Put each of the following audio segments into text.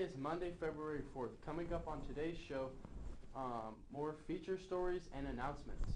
It's Monday, February 4th. Coming up on today's show, more feature stories and announcements.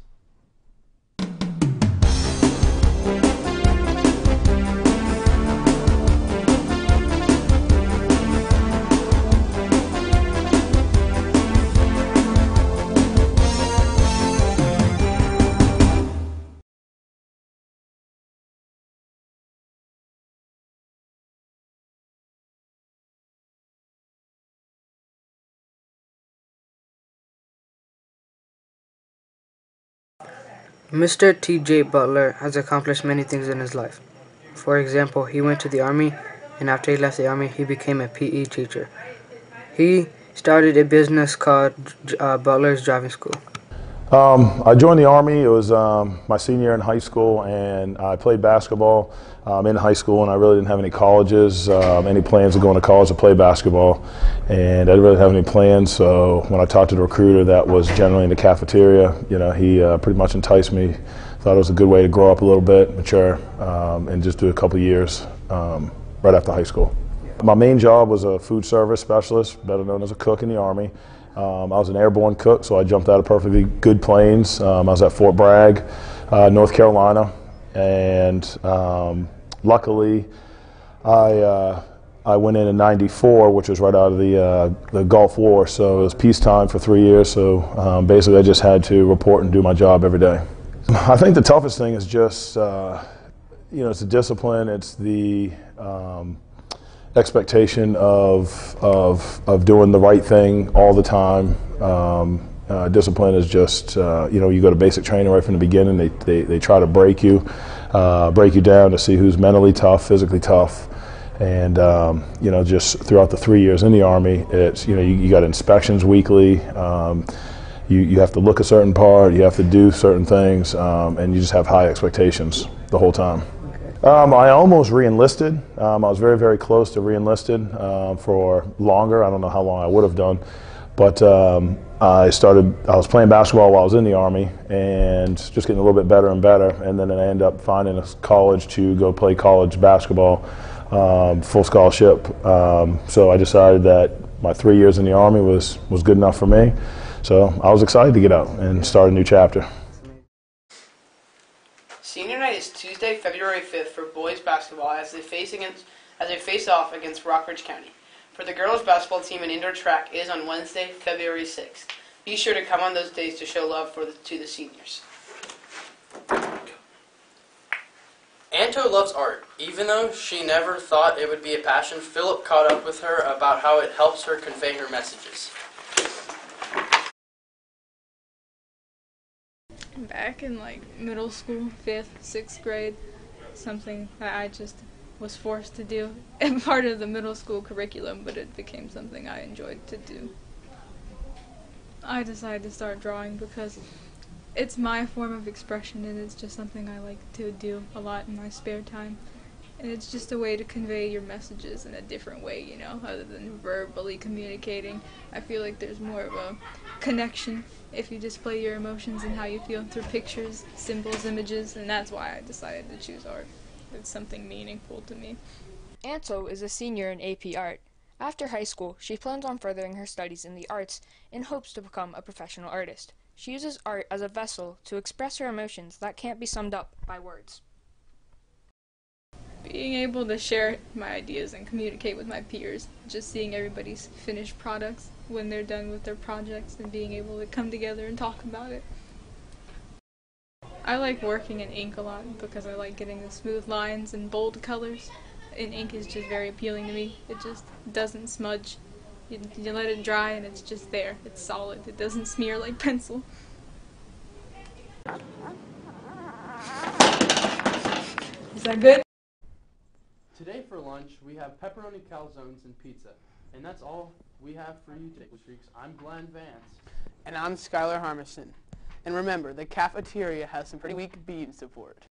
Mr. T.J. Butler has accomplished many things in his life. For example, he went to the Army, and after he left the Army, he became a PE teacher. He started a business called Butler's Driving School. I joined the Army. It was my senior year in high school, and I played basketball in high school, and I really didn't have any colleges, any plans of going to college to play basketball, and I didn't really have any plans. So when I talked to the recruiter that was generally in the cafeteria, he pretty much enticed me. Thought it was a good way to grow up a little bit, mature, and just do a couple of years right after high school. My main job was a food service specialist, better known as a cook in the Army. I was an airborne cook, so I jumped out of perfectly good planes. I was at Fort Bragg, North Carolina, and luckily I went in '94, which was right out of the Gulf War, so it was peacetime for 3 years, so basically I just had to report and do my job every day. I think the toughest thing is just, it's the discipline, it's the expectation of doing the right thing all the time. Discipline is just, you go to basic training right from the beginning. They try to break you down to see who's mentally tough, physically tough. And, just throughout the 3 years in the Army, it's, you got inspections weekly. You have to look a certain part, you have to do certain things, and you just have high expectations the whole time. I almost re-enlisted. I was very, very close to re-enlisted for longer. I don't know how long I would have done, but I was playing basketball while I was in the Army and just getting a little bit better and better, and then I ended up finding a college to go play college basketball, full scholarship. So I decided that my 3 years in the Army was good enough for me. So I was excited to get out and start a new chapter. Senior night is Tuesday, February 5th for boys basketball as they face off against Rockbridge County. For the girls basketball team, and indoor track is on Wednesday, February 6th. Be sure to come on those days to show love to the seniors. Anto loves art. Even though she never thought it would be a passion, Philip caught up with her about how it helps her convey her messages. Back in middle school, 5th, 6th grade, something that I just was forced to do and part of the middle school curriculum, but it became something I enjoyed to do. I decided to start drawing because it's my form of expression and it's just something I like to do a lot in my spare time. And it's just a way to convey your messages in a different way, other than verbally communicating. I feel like there's more of a connection if you display your emotions and how you feel through pictures, symbols, images, and that's why I decided to choose art. It's something meaningful to me. Anto is a senior in AP Art. After high school, she plans on furthering her studies in the arts in hopes to become a professional artist. She uses art as a vessel to express her emotions that can't be summed up by words. Being able to share my ideas and communicate with my peers, just seeing everybody's finished products when they're done with their projects and being able to come together and talk about it. I like working in ink a lot because I like getting the smooth lines and bold colors, and ink is just very appealing to me. It just doesn't smudge. You let it dry and it's just there. It's solid. It doesn't smear like pencil. Is that good? Today for lunch, we have pepperoni calzones and pizza. And that's all we have for you today, Streaks. I'm Glenn Vance. And I'm Skylar Harmison. And remember, the cafeteria has some pretty weak bean support.